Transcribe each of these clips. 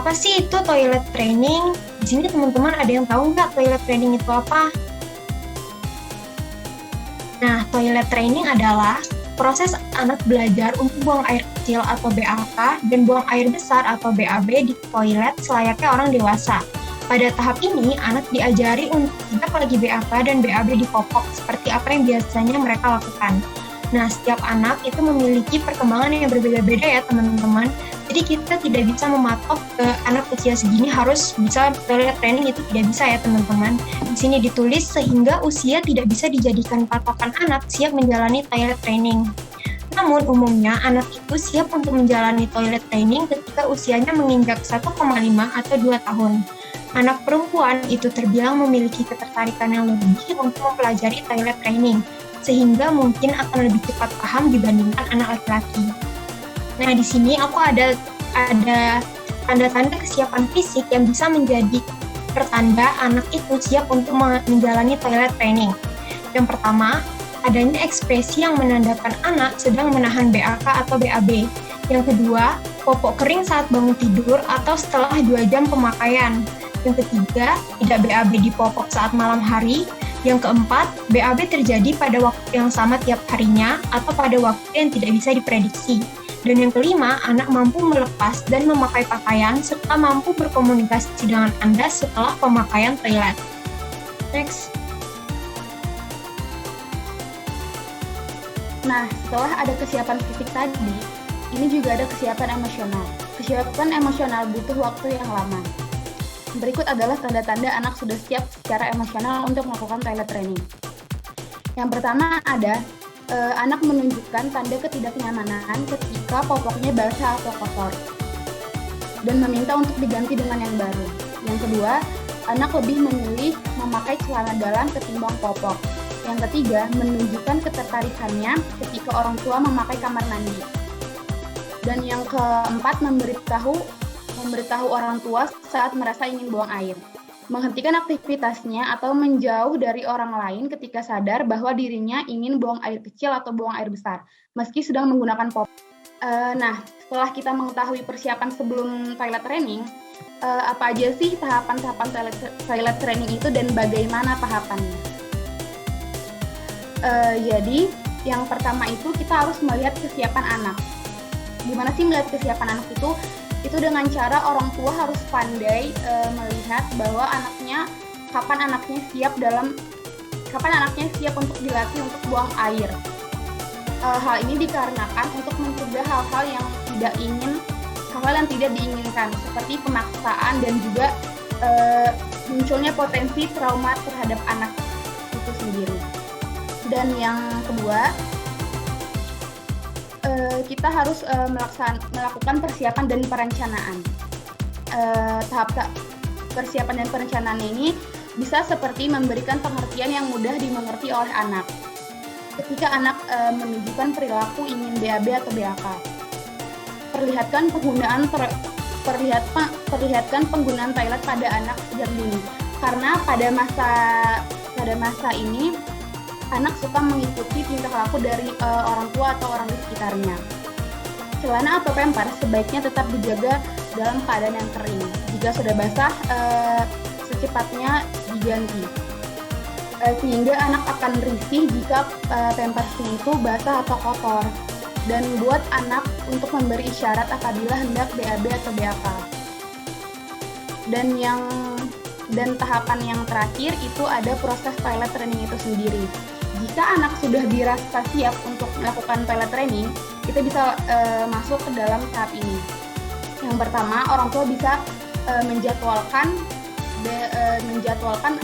Apa sih itu toilet training? Di sini teman-teman ada yang tahu nggak toilet training itu apa? Nah, toilet training adalah proses anak belajar untuk buang air kecil atau BAK dan buang air besar atau BAB di toilet selayaknya orang dewasa. Pada tahap ini, anak diajari untuk tidak lagi BAK dan BAB di popok, seperti apa yang biasanya mereka lakukan. Nah, setiap anak itu memiliki perkembangan yang berbeda-beda ya teman-teman. Jadi kita tidak bisa mematok anak usia segini harus bisa toilet training, itu tidak bisa ya teman-teman. Di sini ditulis sehingga usia tidak bisa dijadikan patokan anak siap menjalani toilet training. Namun umumnya anak itu siap untuk menjalani toilet training ketika usianya menginjak 1,5 atau 2 tahun. Anak perempuan itu terbilang memiliki ketertarikan yang lebih untuk mempelajari toilet training, sehingga mungkin akan lebih cepat paham dibandingkan anak laki-laki. Nah, di sini aku ada tanda-tanda kesiapan fisik yang bisa menjadi pertanda anak itu siap untuk menjalani toilet training. Yang pertama, adanya ekspresi yang menandakan anak sedang menahan BAK atau BAB. Yang kedua, popok kering saat bangun tidur atau setelah 2 jam pemakaian. Yang ketiga, tidak BAB di popok saat malam hari. Yang keempat, BAB terjadi pada waktu yang sama tiap harinya atau pada waktu yang tidak bisa diprediksi. Dan yang kelima, anak mampu melepas dan memakai pakaian serta mampu berkomunikasi dengan Anda setelah pemakaian toilet. Next. Nah, setelah ada kesiapan fisik tadi, ini juga ada kesiapan emosional. Kesiapan emosional butuh waktu yang lama. Berikut adalah tanda-tanda anak sudah siap secara emosional untuk melakukan toilet training. Yang pertama ada anak menunjukkan tanda ketidaknyamanan ketika popoknya basah atau kotor dan meminta untuk diganti dengan yang baru. Yang kedua, anak lebih memilih memakai celana dalam ketimbang popok. Yang ketiga, menunjukkan ketertarikannya ketika orang tua memakai kamar mandi. Dan yang keempat, memberitahu orang tua saat merasa ingin buang air. Menghentikan aktivitasnya atau menjauh dari orang lain ketika sadar bahwa dirinya ingin buang air kecil atau buang air besar, meski sedang menggunakan popok. Nah, setelah kita mengetahui persiapan sebelum toilet training, apa aja sih tahapan-tahapan toilet training itu dan bagaimana tahapannya? Jadi, yang pertama itu kita harus melihat kesiapan anak. Gimana sih melihat kesiapan anak itu? Itu dengan cara orang tua harus pandai melihat bahwa kapan anaknya siap untuk dilatih untuk buang air. Hal ini dikarenakan untuk mencegah hal-hal yang tidak diinginkan seperti pemaksaan dan juga munculnya potensi trauma terhadap anak itu sendiri. Dan yang kedua, kita harus melakukan persiapan dan perencanaan. Tahap persiapan dan perencanaan ini bisa seperti memberikan pengertian yang mudah dimengerti oleh anak. Ketika anak menunjukkan perilaku ingin BAB atau BAK, perlihatkan penggunaan toilet pada anak sejak dini. Karena pada masa ini anak suka mengikuti tingkah laku dari orang tua atau orang di sekitarnya. Celana atau pampers sebaiknya tetap dijaga dalam keadaan yang kering. Jika sudah basah, secepatnya diganti. Sehingga anak akan risih jika pampersnya itu basah atau kotor. Dan buat anak untuk memberi isyarat apabila hendak BAB atau BAK. Dan tahapan yang terakhir itu ada proses toilet training itu sendiri. Jika anak sudah dirasa siap untuk melakukan toilet training, kita bisa masuk ke dalam tahap ini. Yang pertama, orang tua bisa menjadwalkan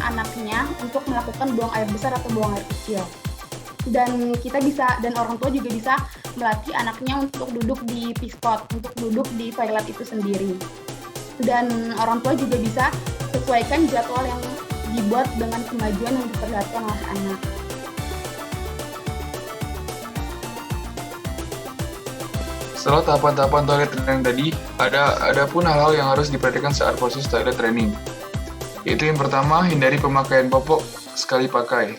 anaknya untuk melakukan buang air besar atau buang air kecil. Dan orang tua juga bisa melatih anaknya untuk duduk di pispot, untuk duduk di toilet itu sendiri. Dan orang tua juga bisa sesuaikan jadwal yang dibuat dengan kemajuan yang diperlihatkan oleh anak. Setelah tahapan-tahapan toilet training tadi, ada pun hal-hal yang harus diperhatikan saat proses toilet training. Yaitu yang pertama, hindari pemakaian popok sekali pakai.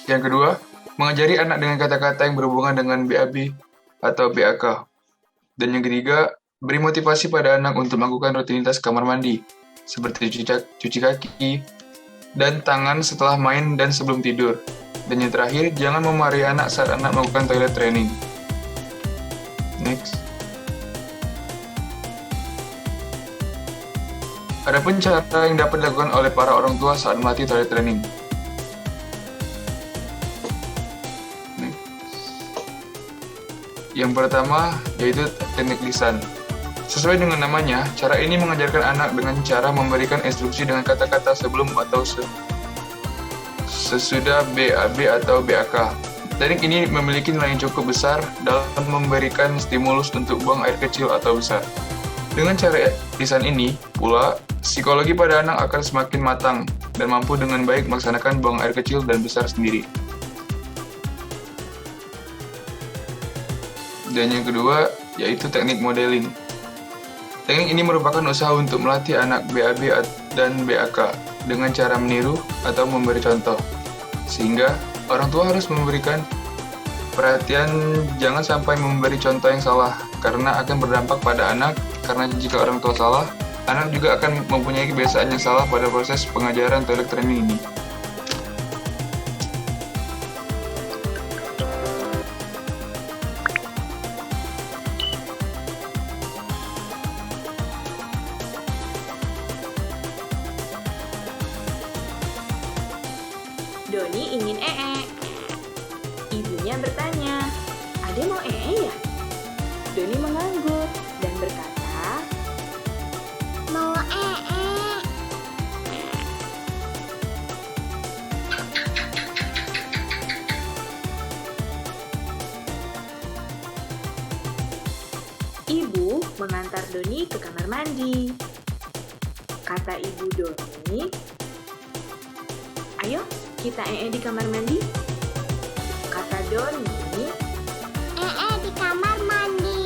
Yang kedua, mengajari anak dengan kata-kata yang berhubungan dengan BAB atau BAK. Dan yang ketiga, Beri motivasi pada anak untuk melakukan rutinitas kamar mandi, seperti cuci kaki, dan tangan setelah main dan sebelum tidur. Dan yang terakhir, jangan memarahi anak saat anak melakukan toilet training. Next. Adapun cara yang dapat dilakukan oleh para orang tua saat melatih toilet training. Yang pertama, yaitu teknik lisan. Sesuai dengan namanya, cara ini mengajarkan anak dengan cara memberikan instruksi dengan kata-kata sebelum atau sesudah BAB atau BAK. Teknik ini memiliki nilai yang cukup besar dalam memberikan stimulus untuk buang air kecil atau besar. Dengan cara lisan ini, pula, psikologi pada anak akan semakin matang dan mampu dengan baik melaksanakan buang air kecil dan besar sendiri. Dan yang kedua, yaitu teknik modeling. Teknik ini merupakan usaha untuk melatih anak BAB dan BAK dengan cara meniru atau memberi contoh. Sehingga orang tua harus memberikan perhatian jangan sampai memberi contoh yang salah, karena akan berdampak pada anak, karena jika orang tua salah, anak juga akan mempunyai kebiasaan yang salah pada proses pengajaran toilet training ini. Doni ingin ee. Ibunya bertanya, "Ade mau ee ya?" Doni mengangguk dan berkata, Mau ee. "Ibu mengantar Doni ke kamar mandi." Kata ibu Doni, "Ayo, kita ee di kamar mandi." Kata Doni, Ee di kamar mandi.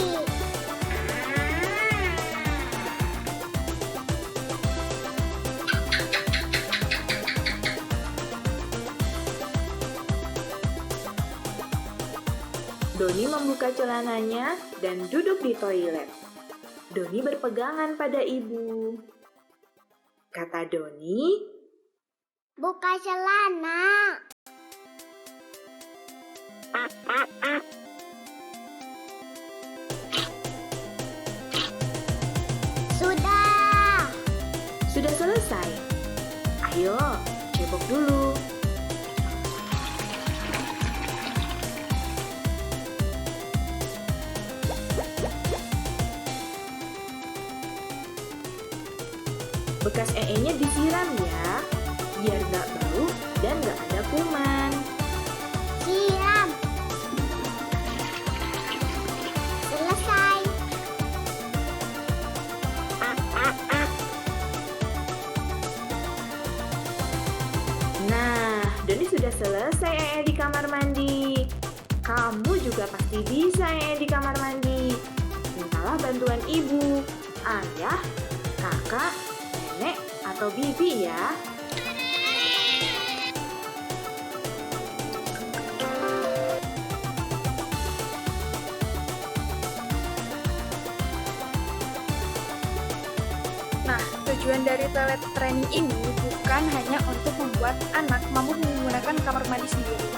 Doni membuka celananya dan duduk di toilet. Doni berpegangan pada ibu. Kata Doni, Buka celana. Sudah. "Sudah selesai. Ayo, cebok dulu." Bekas ee-nya disiram ya, biar gak bau dan gak ada kuman. Siram. Selesai. Nah, Doni sudah selesai ee di kamar mandi. Kamu juga pasti bisa ee di kamar mandi. Mintalah bantuan ibu, ayah, kakak, nenek, atau bibi ya. Nah, tujuan dari toilet training ini bukan hanya untuk membuat anak mampu menggunakan kamar mandi sendiri.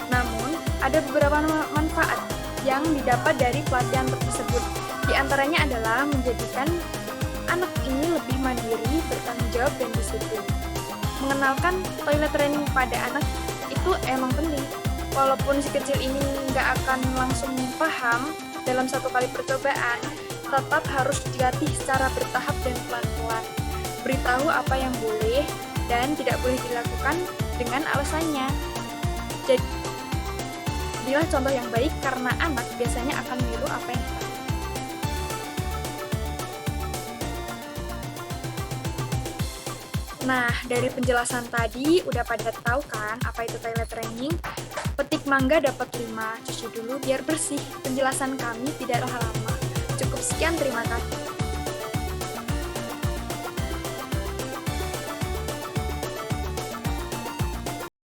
Namun, ada beberapa manfaat yang didapat dari pelatihan tersebut. Di antaranya adalah menjadikan anak ini lebih mandiri, bertanggung jawab, dan disiplin. Mengenalkan toilet training pada anak itu emang penting. Walaupun si kecil ini nggak akan langsung paham dalam satu kali percobaan, tetap harus dilatih secara bertahap dan pelan-pelan. Beritahu apa yang boleh dan tidak boleh dilakukan dengan alasannya. Jadilah contoh yang baik karena anak biasanya akan meniru apa yang kita lakukan. Nah, dari penjelasan tadi udah pada tahu kan apa itu toilet training? Petik mangga dapat 5, cuci dulu biar bersih. Penjelasan kami tidaklah lama. Cukup sekian, terima kasih.